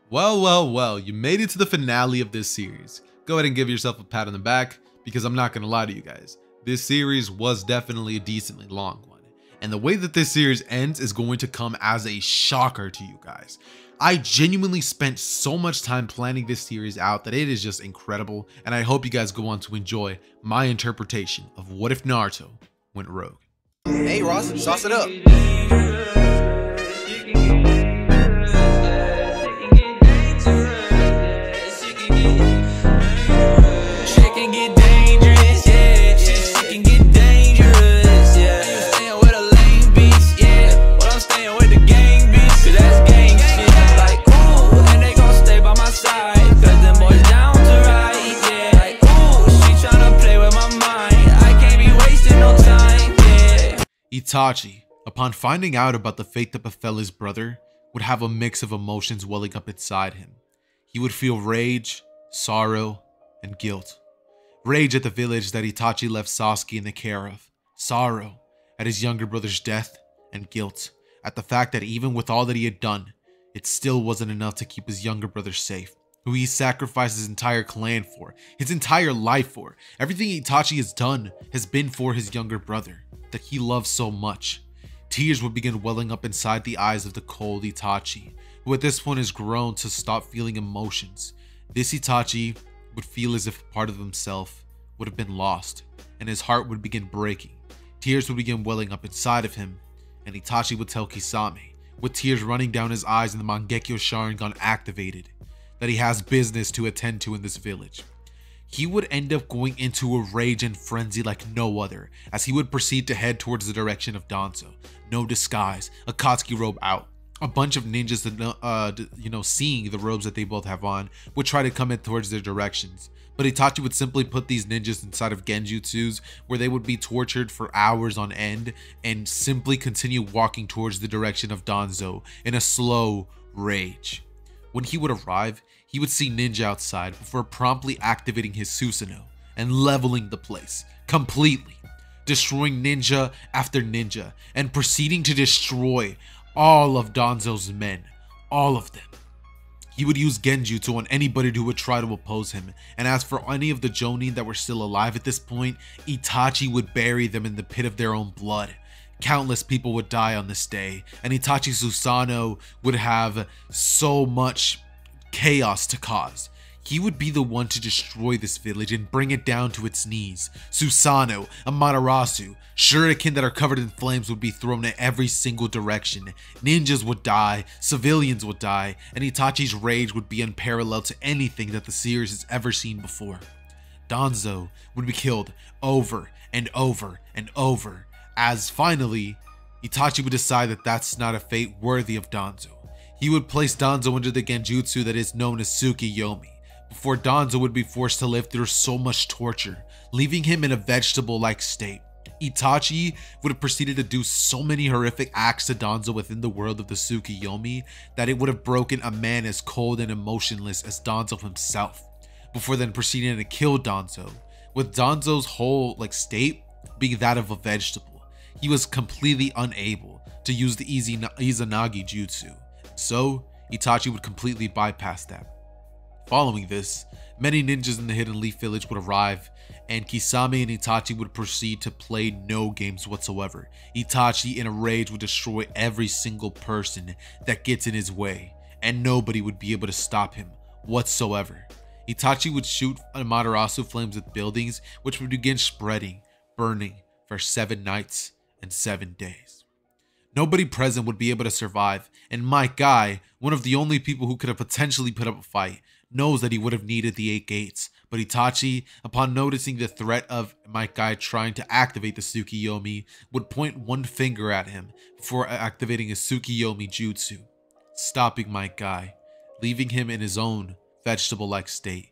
Well, you made it to the finale of this series. Go ahead and give yourself a pat on the back, because I'm not gonna lie to you guys. This series was definitely a decently long one. And the way that this series ends is going to come as a shocker to you guys. I genuinely spent so much time planning this series out that it is just incredible, and I hope you guys go on to enjoy my interpretation of what if Naruto went rogue. Hey Ross, sauce it up. Itachi, upon finding out about the fate that befell his brother, would have a mix of emotions welling up inside him. He would feel rage, sorrow, and guilt. Rage at the village that Itachi left Sasuke in the care of. Sorrow at his younger brother's death, and guilt at the fact that even with all that he had done, it still wasn't enough to keep his younger brother safe, who he sacrificed his entire clan for, his entire life for. Everything Itachi has done has been for his younger brother that he loves so much. Tears would begin welling up inside the eyes of the cold Itachi, who at this point has grown to stop feeling emotions. This Itachi would feel as if part of himself would have been lost, and his heart would begin breaking. Tears would begin welling up inside of him, and Itachi would tell Kisame, with tears running down his eyes and the Mangekyo Sharingan activated, that he has business to attend to in this village. He would end up going into a rage and frenzy like no other, as he would proceed to head towards the direction of Danzo. No disguise, Akatsuki robe out. A bunch of ninjas that, seeing the robes that they both have on, would try to come in towards their directions. But Itachi would simply put these ninjas inside of genjutsus, where they would be tortured for hours on end, and simply continue walking towards the direction of Danzo in a slow rage. When he would arrive, he would see ninja outside before promptly activating his Susanoo and leveling the place completely, destroying ninja after ninja and proceeding to destroy all of Danzo's men, all of them. He would use genjutsu on anybody who would try to oppose him, and as for any of the jonin that were still alive at this point, Itachi would bury them in the pit of their own blood. Countless people would die on this day, and Itachi Susanoo would have so much chaos to cause. He would be the one to destroy this village and bring it down to its knees. Susanoo, Amaterasu, shuriken that are covered in flames would be thrown in every single direction. Ninjas would die, civilians would die, and Itachi's rage would be unparalleled to anything that the series has ever seen before. Danzo would be killed over and over and over, as finally, Itachi would decide that that's not a fate worthy of Danzo. He would place Danzo under the genjutsu that is known as Tsukiyomi, before Danzo would be forced to live through so much torture, leaving him in a vegetable-like state. Itachi would have proceeded to do so many horrific acts to Danzo within the world of the Tsukiyomi that it would have broken a man as cold and emotionless as Danzo himself, before then proceeding to kill Danzo, with Danzo's whole state being that of a vegetable. He was completely unable to use the Izanagi jutsu, so Itachi would completely bypass that. Following this, many ninjas in the Hidden Leaf Village would arrive, and Kisame and Itachi would proceed to play no games whatsoever. Itachi, in a rage, would destroy every single person that gets in his way, and nobody would be able to stop him whatsoever. Itachi would shoot Amaterasu flames at buildings, which would begin spreading, burning for 7 nights and 7 days. Nobody present would be able to survive, and my guy, one of the only people who could have potentially put up a fight, knows that he would have needed the 8 gates. But Itachi, upon noticing the threat of my guy trying to activate the Tsukiyomi, would point one finger at him before activating his Tsukiyomi jutsu, stopping my guy, leaving him in his own vegetable-like state.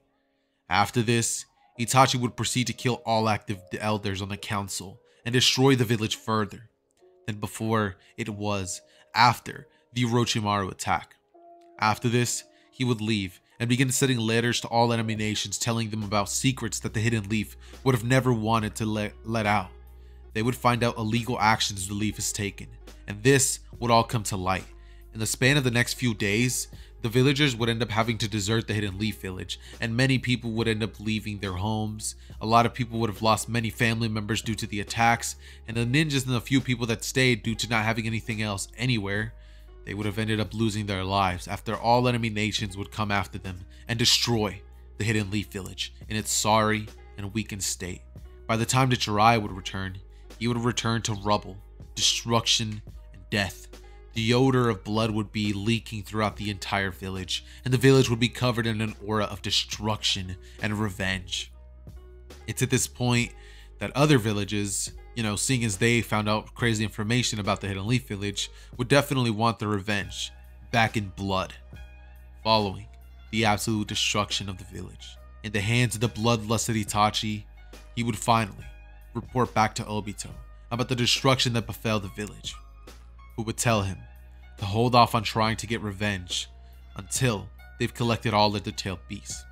After this, Itachi would proceed to kill all active elders on the council and destroy the village further than before it was after the Orochimaru attack. After this, he would leave and begin sending letters to all enemy nations telling them about secrets that the Hidden Leaf would have never wanted to let out. They would find out illegal actions the Leaf has taken, and this would all come to light. In the span of the next few days, the villagers would end up having to desert the Hidden Leaf Village, and many people would end up leaving their homes. A lot of people would have lost many family members due to the attacks, and the ninjas and the few people that stayed due to not having anything else anywhere, they would have ended up losing their lives after all enemy nations would come after them and destroy the Hidden Leaf Village in its sorry and weakened state. By the time that Jiraiya would return, he would return to rubble, destruction, and death. The odor of blood would be leaking throughout the entire village, and the village would be covered in an aura of destruction and revenge. It's at this point that other villages, seeing as they found out crazy information about the Hidden Leaf Village, would definitely want their revenge back in blood. Following the absolute destruction of the village in the hands of the bloodlusted Itachi, he would finally report back to Obito about the destruction that befell the village, who would tell him to hold off on trying to get revenge until they've collected all of the tailed beasts.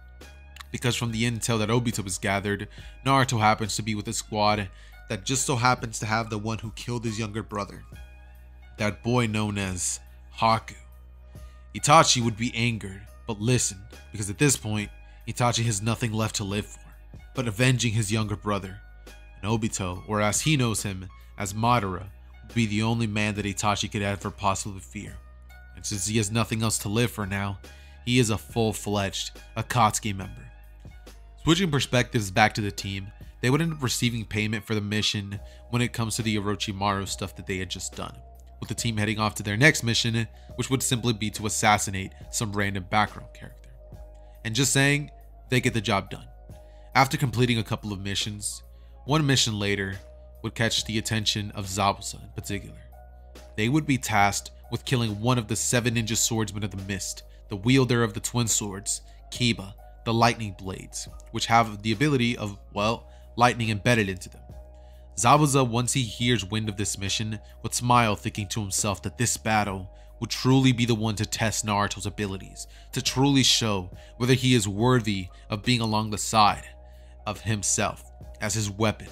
Because from the intel that Obito has gathered, Naruto happens to be with a squad that just so happens to have the one who killed his younger brother, that boy known as Haku. Itachi would be angered, but listen, because at this point, Itachi has nothing left to live for but avenging his younger brother. And Obito, or as he knows him as Madara, would be the only man that Itachi could ever possibly fear. And since he has nothing else to live for now, he is a full-fledged Akatsuki member. Switching perspectives back to the team, they would end up receiving payment for the mission when it comes to the Orochimaru stuff that they had just done, with the team heading off to their next mission, which would simply be to assassinate some random background character. And just saying, they get the job done. After completing a couple of missions, one mission later would catch the attention of Zabuza in particular. They would be tasked with killing one of the 7 ninja swordsmen of the mist, the wielder of the twin swords, Kiba, the lightning blades, which have the ability of, lightning embedded into them. Zabuza, once he hears wind of this mission, would smile, thinking to himself that this battle would truly be the one to test Naruto's abilities, to truly show whether he is worthy of being along the side of himself as his weapon.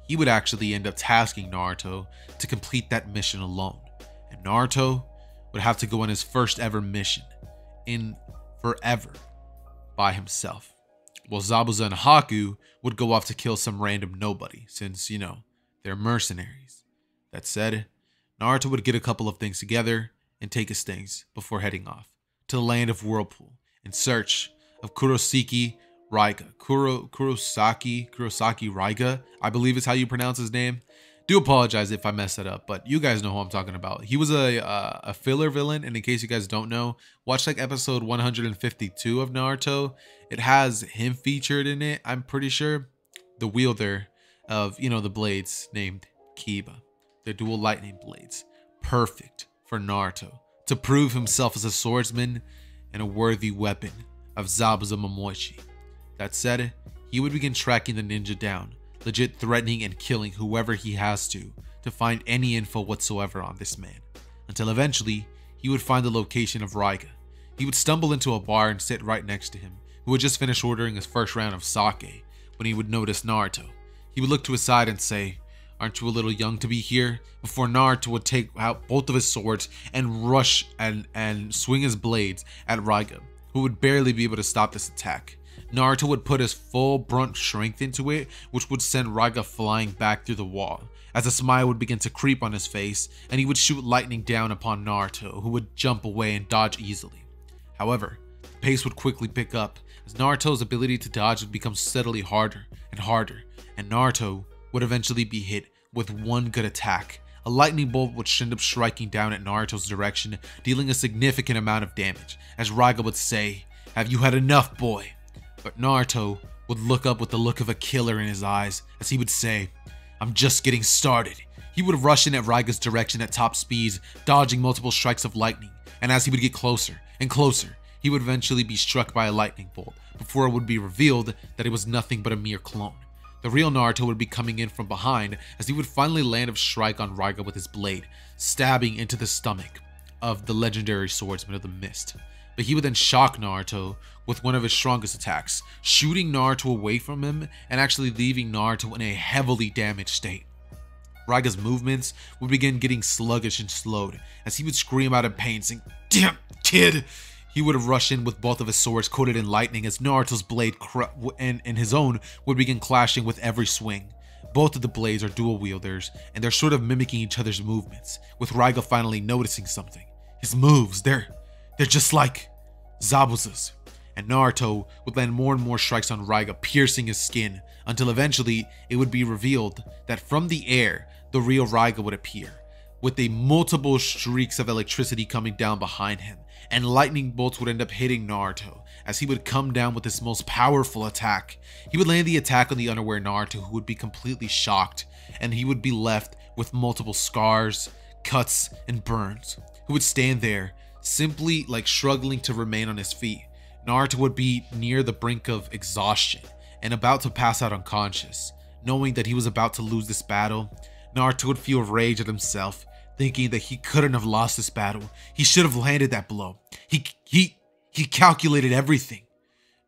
He would actually end up tasking Naruto to complete that mission alone, and Naruto would have to go on his first ever mission in forever by himself, while Zabuza and Haku would go off to kill some random nobody, since, they're mercenaries. That said, Naruto would get a couple of things together and take his things before heading off to the land of Whirlpool in search of Kurosaki Raiga. Kurosaki Raiga, I believe is how you pronounce his name. Do apologize if I mess that up, but you guys know who I'm talking about. He was a filler villain, and in case you guys don't know, watch like episode 152 of Naruto. It has him featured in it, I'm pretty sure. The wielder of, the blades named Kiba. The dual lightning blades. Perfect for Naruto to prove himself as a swordsman and a worthy weapon of Zabuza Momoichi. That said, he would begin tracking the ninja down, legit threatening and killing whoever he has to find any info whatsoever on this man, until eventually he would find the location of Raiga. He would stumble into a bar and sit right next to him, who had just finished ordering his first round of sake, when he would notice Naruto. He would look to his side and say, "Aren't you a little young to be here?" Before Naruto would take out both of his swords and rush and swing his blades at Raiga, who would barely be able to stop this attack. Naruto would put his full brunt strength into it, which would send Raiga flying back through the wall, as a smile would begin to creep on his face, and he would shoot lightning down upon Naruto, who would jump away and dodge easily. However, the pace would quickly pick up, as Naruto's ability to dodge would become steadily harder and harder, and Naruto would eventually be hit with one good attack. A lightning bolt would end up striking down at Naruto's direction, dealing a significant amount of damage, as Raiga would say, "Have you had enough, boy?" But Naruto would look up with the look of a killer in his eyes, as he would say, "I'm just getting started." He would rush in at Raiga's direction at top speeds, dodging multiple strikes of lightning, and as he would get closer and closer, he would eventually be struck by a lightning bolt, before it would be revealed that it was nothing but a mere clone. The real Naruto would be coming in from behind, as he would finally land a strike on Raiga with his blade, stabbing into the stomach of the legendary swordsman of the mist. But he would then shock Naruto with one of his strongest attacks, shooting Naruto away from him and actually leaving Naruto in a heavily damaged state. Raiga's movements would begin getting sluggish and slowed, as he would scream out in pain, saying, "Damn, kid! He would have rushed in with both of his swords coated in lightning as Naruto's blade and his own would begin clashing with every swing. Both of the blades are dual wielders, and they're sort of mimicking each other's movements, with Raiga finally noticing something. His moves, they're just like Zabuza's. And Naruto would land more and more strikes on Raiga, piercing his skin, until eventually it would be revealed that from the air, the real Raiga would appear, with a multiple streaks of electricity coming down behind him, and lightning bolts would end up hitting Naruto as he would come down with his most powerful attack. He would land the attack on the unaware Naruto, who would be completely shocked, and he would be left with multiple scars, cuts, and burns, who would stand there, simply like struggling to remain on his feet. Naruto would be near the brink of exhaustion and about to pass out unconscious. Knowing that he was about to lose this battle, Naruto would feel rage at himself, thinking that he couldn't have lost this battle. He should have landed that blow. He calculated everything.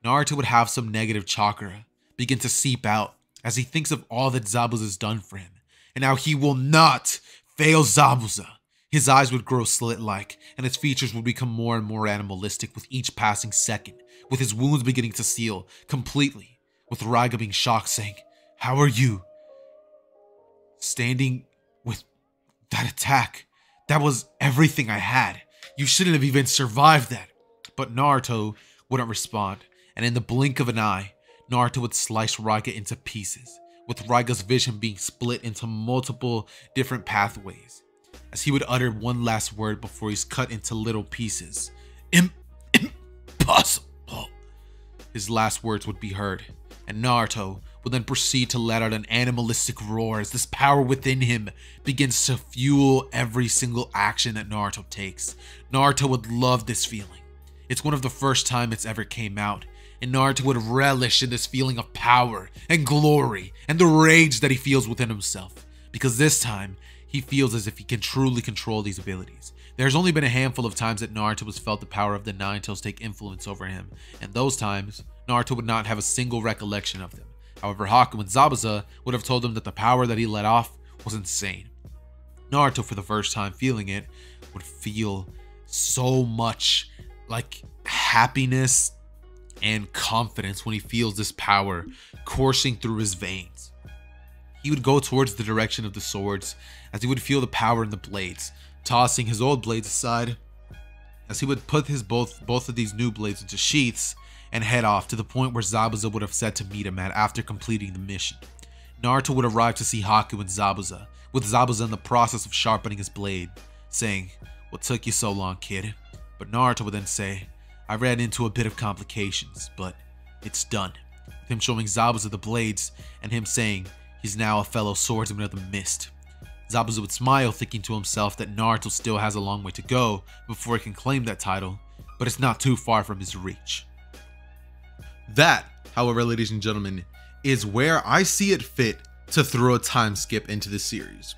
Naruto would have some negative chakra begin to seep out as he thinks of all that Zabuza has done for him, and how he will not fail Zabuza. His eyes would grow slit-like, and his features would become more and more animalistic with each passing second, with his wounds beginning to seal completely, with Raiga being shocked, saying, "How are you standing with that attack? That was everything I had. You shouldn't have even survived that." But Naruto wouldn't respond, and in the blink of an eye, Naruto would slice Raiga into pieces, with Raiga's vision being split into multiple different pathways, as he would utter one last word before he's cut into little pieces. Impossible. His last words would be heard, and Naruto would then proceed to let out an animalistic roar as this power within him begins to fuel every single action that Naruto takes. Naruto would love this feeling. It's one of the first time it's ever came out, and Naruto would relish in this feeling of power and glory and the rage that he feels within himself, because this time he feels as if he can truly control these abilities. There's only been a handful of times that Naruto has felt the power of the Nine Tails take influence over him, and those times, Naruto would not have a single recollection of them. However, Haku and Zabuza would have told him that the power that he let off was insane. Naruto, for the first time feeling it, would feel so much like happiness and confidence when he feels this power coursing through his veins. He would go towards the direction of the swords as he would feel the power in the blades, tossing his old blades aside as he would put his both of these new blades into sheaths and head off to the point where Zabuza would have said to meet him at after completing the mission. Naruto would arrive to see Haku and Zabuza, with Zabuza in the process of sharpening his blade, saying, "What took you so long, kid?" But Naruto would then say, "I ran into a bit of complications, but it's done," with him showing Zabuza the blades and him saying he's now a fellow swordsman of the mist. Zabuza would smile, thinking to himself that Naruto still has a long way to go before he can claim that title, but it's not too far from his reach. That, however, ladies and gentlemen, is where I see it fit to throw a time skip into this series.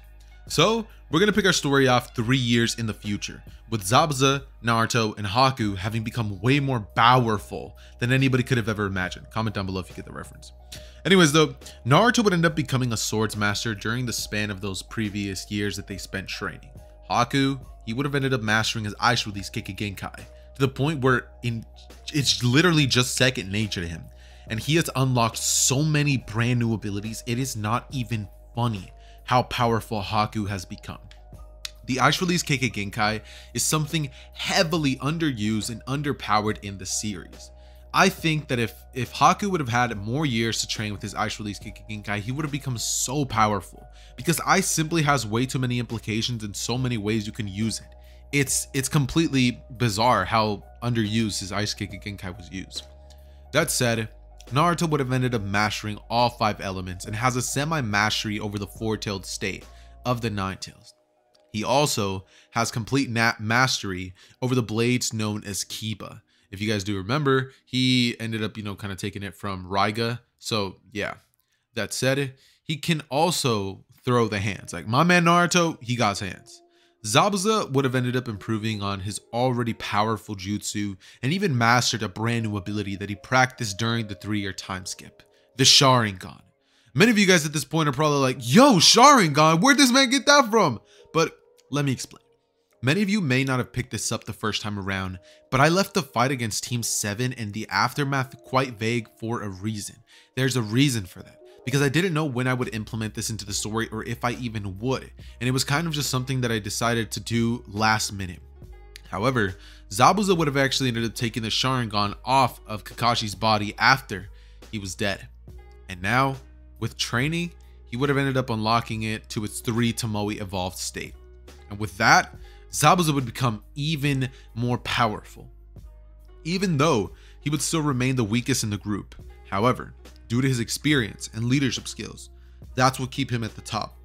So, we're going to pick our story off 3 years in the future, with Zabuza, Naruto, and Haku having become way more powerful than anybody could have ever imagined. Comment down below if you get the reference. Anyways though, Naruto would end up becoming a swords master during the span of those previous years that they spent training. Haku, he would have ended up mastering his ice release Genkai to the point where it's literally just second nature to him. And he has unlocked so many brand new abilities, it is not even funny how powerful Haku has become. The ice release Genkai is something heavily underused and underpowered in the series. I think that if Haku would have had more years to train with his ice release Genkai, he would have become so powerful, because ice simply has way too many implications and so many ways you can use it. It's completely bizarre how underused his ice Genkai was used. That said, Naruto would have ended up mastering all 5 elements and has a semi-mastery over the 4-tailed state of the Nine Tails. He also has complete mastery over the blades known as Kiba. If you guys do remember, he ended up, kind of taking it from Raiga. So yeah, that said, he can also throw the hands. Like my man Naruto, he got his hands. Zabuza would have ended up improving on his already powerful jutsu and even mastered a brand new ability that he practiced during the 3-year time skip, the Sharingan. Many of you guys at this point are probably like, yo, Sharingan, where'd this man get that from? But let me explain. Many of you may not have picked this up the first time around, but I left the fight against Team 7 and the aftermath quite vague for a reason. There's a reason for that, because I didn't know when I would implement this into the story or if I even would, and it was kind of just something that I decided to do last minute. However, Zabuza would have actually ended up taking the Sharingan off of Kakashi's body after he was dead. And now, with training, he would have ended up unlocking it to its 3 Tomoe evolved state. And with that, Zabuza would become even more powerful, even though he would still remain the weakest in the group. However, due to his experience and leadership skills, that's what keep him at the top.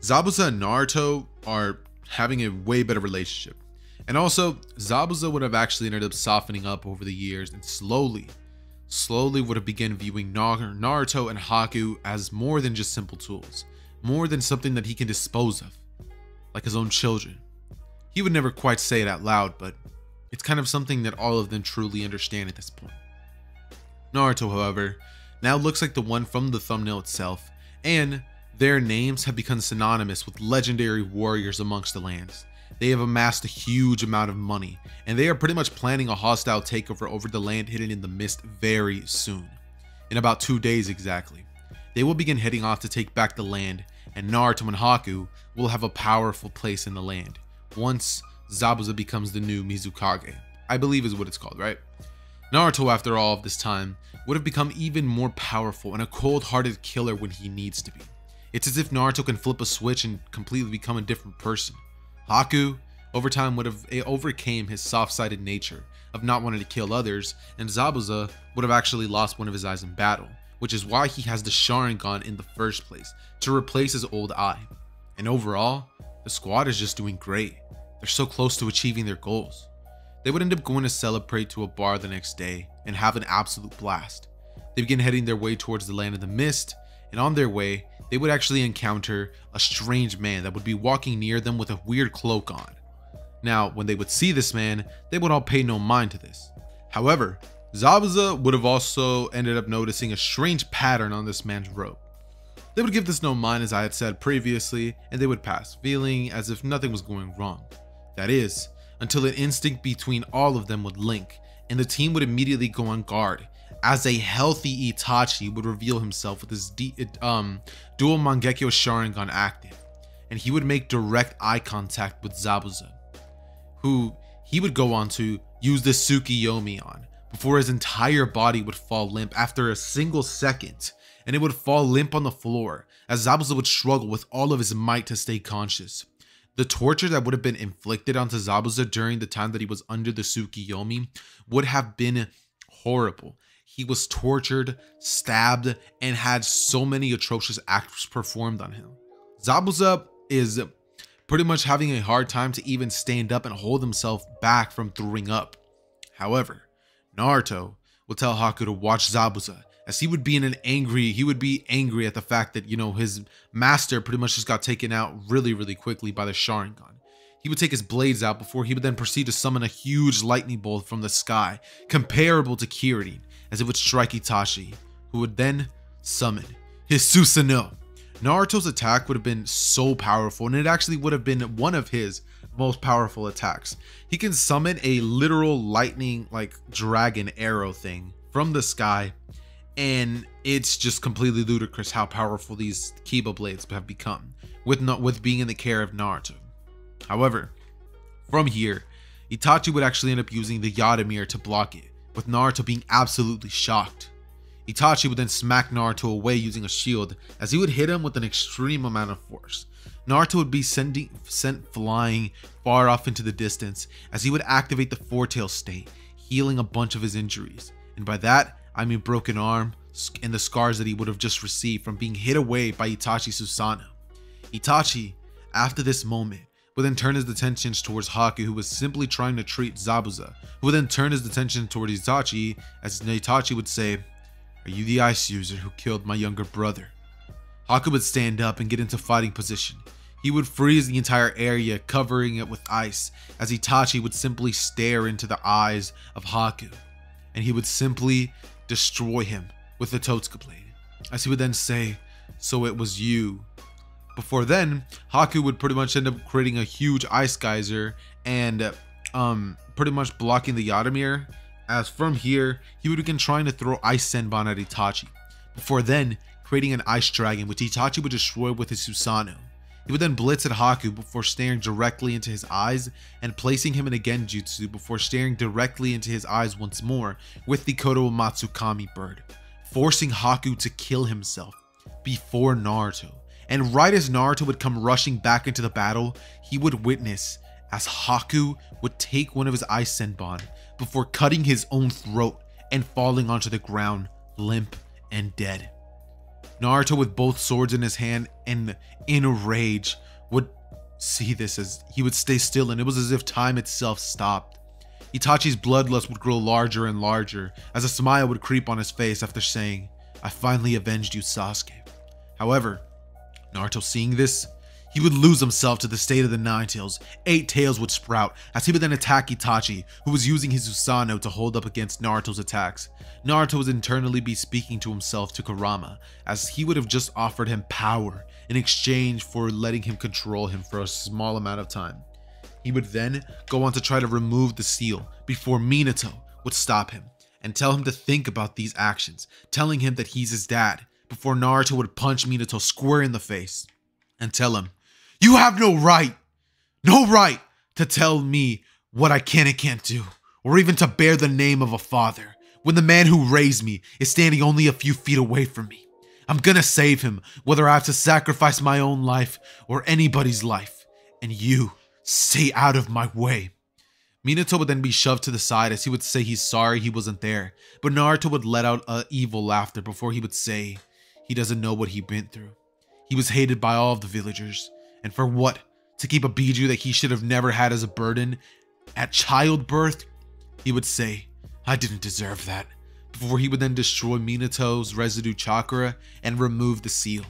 Zabuza and Naruto are having a way better relationship. And also, Zabuza would have actually ended up softening up over the years and slowly would have begun viewing Naruto and Haku as more than just simple tools, more than something that he can dispose of, like his own children. He would never quite say it out loud, but it's kind of something that all of them truly understand at this point. Naruto, however, now looks like the one from the thumbnail itself, and their names have become synonymous with legendary warriors amongst the lands. They have amassed a huge amount of money, and they are pretty much planning a hostile takeover over the land hidden in the mist very soon. In about 2 days exactly, they will begin heading off to take back the land, and Naruto and Haku will have a powerful place in the land once Zabuza becomes the new Mizukage, I believe is what it's called, right? Naruto, after all of this time, would have become even more powerful and a cold-hearted killer when he needs to be. It's as if Naruto can flip a switch and completely become a different person. Haku, over time, would have overcame his soft-sided nature of not wanting to kill others, and Zabuza would have actually lost one of his eyes in battle, which is why he has the Sharingan in the first place, to replace his old eye. And overall, the squad is just doing great. They're so close to achieving their goals. They would end up going to celebrate to a bar the next day and have an absolute blast. They begin heading their way towards the land of the mist, and on their way, they would actually encounter a strange man that would be walking near them with a weird cloak on. Now, when they would see this man, they would all pay no mind to this. However, Zabuza would have also ended up noticing a strange pattern on this man's robe. They would give this no mind, as I had said previously, and they would pass, feeling as if nothing was going wrong. That is, until an instinct between all of them would link, and the team would immediately go on guard, as a healthy Itachi would reveal himself with his dual Mangekyo Sharingan active, and he would make direct eye contact with Zabuza, who he would go on to use the Tsukiyomi on, before his entire body would fall limp after a single second, and it would fall limp on the floor, as Zabuza would struggle with all of his might to stay conscious. The torture that would have been inflicted onto Zabuza during the time that he was under the Tsukiyomi would have been horrible. He was tortured, stabbed, and had so many atrocious acts performed on him. Zabuza is pretty much having a hard time to even stand up and hold himself back from throwing up. However, Naruto will tell Haku to watch Zabuza, as he would be angry at the fact that, his master pretty much just got taken out really quickly by the Sharingan. He would take his blades out before he would then proceed to summon a huge lightning bolt from the sky, comparable to Kirin, as it would strike Itachi, who would then summon his Susanoo. Naruto's attack would have been so powerful, and it actually would have been one of his most powerful attacks. He can summon a literal lightning, like dragon arrow thing from the sky, and it's just completely ludicrous how powerful these Kiba blades have become with being in the care of Naruto. However, from here, Itachi would actually end up using the Yadamir to block it, with Naruto being absolutely shocked. Itachi would then smack Naruto away using a shield, as he would hit him with an extreme amount of force. Naruto would be sent flying far off into the distance, as he would activate the four-tail state, healing a bunch of his injuries. And by that, I mean broken arm and the scars that he would have just received from being hit away by Itachi Susanoo. Itachi, after this moment, would then turn his attentions towards Haku, who was simply trying to treat Zabuza, who would then turn his attention towards Itachi, as Itachi would say, "Are you the ice user who killed my younger brother?" Haku would stand up and get into fighting position. He would freeze the entire area, covering it with ice, as Itachi would simply stare into the eyes of Haku, and he would simply destroy him with the Totsuka blade, as he would then say, "So it was you." Before then, Haku would pretty much end up creating a huge ice geyser and pretty much blocking the Yadomir, as from here, he would begin trying to throw Ice Senbon at Itachi. Before then, creating an Ice Dragon, which Itachi would destroy with his Susanoo. He would then blitz at Haku before staring directly into his eyes and placing him in a Genjutsu before staring directly into his eyes once more with the Koto Matsukami bird, forcing Haku to kill himself before Naruto. And right as Naruto would come rushing back into the battle, he would witness as Haku would take one of his Ice Senbon before cutting his own throat and falling onto the ground limp and dead. Naruto, with both swords in his hand and in a rage, would see this as he would stay still, and it was as if time itself stopped. Itachi's bloodlust would grow larger and larger as a smile would creep on his face after saying, "I finally avenged you, Sasuke." However, Naruto seeing this, he would lose himself to the state of the Nine Tails. 8 tails would sprout as he would then attack Itachi, who was using his Susanoo to hold up against Naruto's attacks. Naruto would internally be speaking to himself to Kurama, as he would have just offered him power in exchange for letting him control him for a small amount of time. He would then go on to try to remove the seal before Minato would stop him and tell him to think about these actions, telling him that he's his dad, before Naruto would punch Minato square in the face and tell him, "You have no right to tell me what I can and can't do, or even to bear the name of a father, when the man who raised me is standing only a few feet away from me. I'm gonna save him, whether I have to sacrifice my own life or anybody's life, and you stay out of my way." Minato would then be shoved to the side as he would say he's sorry he wasn't there, but Naruto would let out an evil laughter before he would say he doesn't know what he went through. He was hated by all of the villagers, and for what? To keep a Biju that he should have never had as a burden at childbirth? He would say, "I didn't deserve that," before he would then destroy Minato's residue chakra and remove the seal.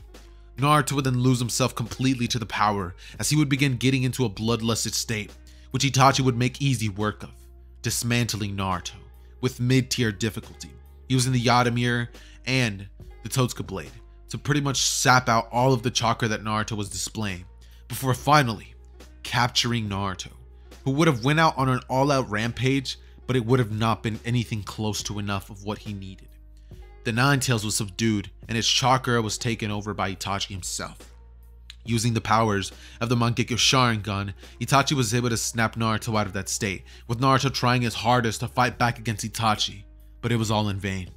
Naruto would then lose himself completely to the power as he would begin getting into a bloodlusted state, which Itachi would make easy work of, dismantling Naruto with mid-tier difficulty, using the Yadomir and the Totsuka blade to pretty much sap out all of the chakra that Naruto was displaying, before finally capturing Naruto, who would have went out on an all-out rampage, but it would have not been anything close to enough of what he needed. The Nine Tails was subdued and his chakra was taken over by Itachi himself. Using the powers of the Mangekyo Sharingan, Itachi was able to snap Naruto out of that state, with Naruto trying his hardest to fight back against Itachi, but it was all in vain.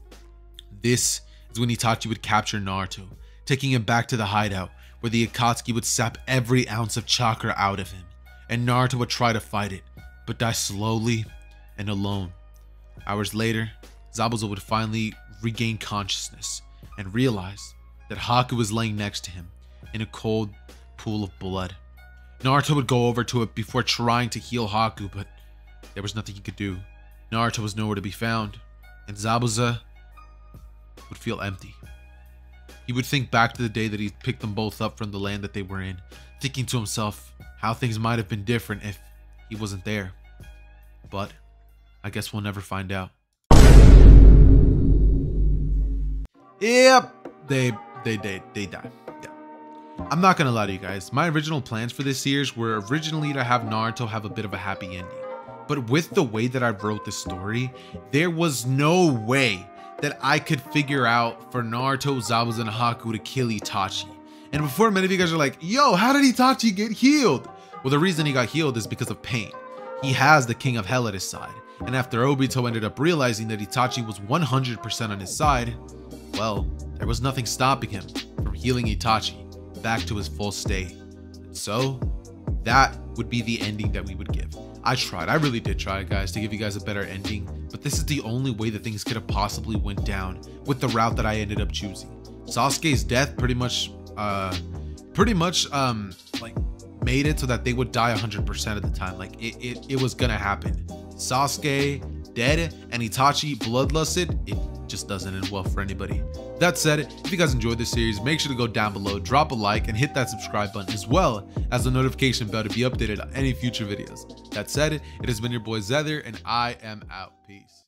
This is when Itachi would capture Naruto, taking him back to the hideout, where the Akatsuki would sap every ounce of chakra out of him, and Naruto would try to fight it, but die slowly and alone. Hours later, Zabuza would finally regain consciousness and realize that Haku was laying next to him in a cold pool of blood. Naruto would go over to it before trying to heal Haku, but there was nothing he could do. Naruto was nowhere to be found, and Zabuza would feel empty. He would think back to the day that he picked them both up from the land that they were in, thinking to himself how things might have been different if he wasn't there. But I guess we'll never find out. Yep, they die. Yeah. I'm not gonna lie to you guys, my original plans for this series were originally to have Naruto have a bit of a happy ending. But with the way that I wrote this story, there was no way that I could figure out for Naruto, Zabuza, and Haku to kill Itachi. And before many of you guys are like, "Yo, how did Itachi get healed?" Well, the reason he got healed is because of pain. He has the King of Hell at his side. And after Obito ended up realizing that Itachi was 100% on his side, well, there was nothing stopping him from healing Itachi back to his full state. So that would be the ending that we would give. I tried, I really did try, guys, to give you guys a better ending, but this is the only way that things could have possibly went down with the route that I ended up choosing. Sasuke's death pretty much like made it so that they would die 100% of the time. Like it was gonna happen. Sasuke dead and Itachi bloodlusted, it just doesn't end well for anybody. That said, if you guys enjoyed this series, make sure to go down below, drop a like, and hit that subscribe button, as well as the notification bell to be updated on any future videos. That said, it has been your boy Zether, and I am out. Peace.